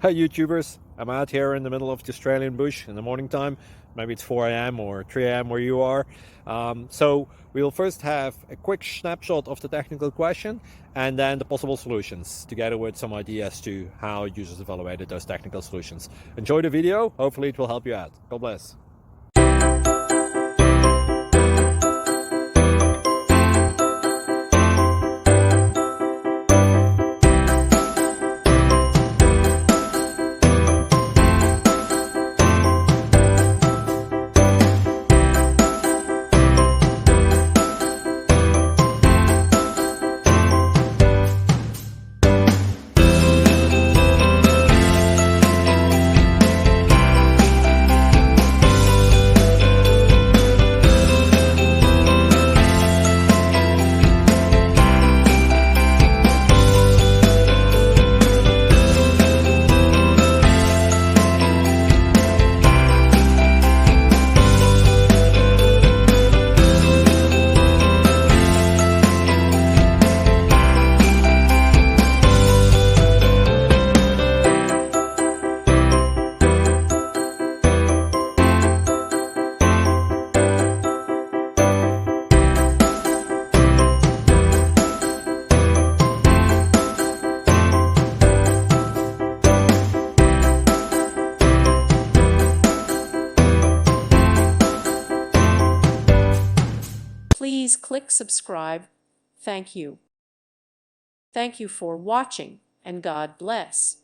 Hi YouTubers, I'm out here in the middle of the Australian bush in the morning time. Maybe it's 4 a.m. or 3 a.m. where you are. So we'll first have a quick snapshot of the technical question and then the possible solutions, together with some ideas to how users evaluated those technical solutions. Enjoy the video, hopefully it will help you out. God bless. Please click subscribe. Thank you. Thank you for watching, and God bless.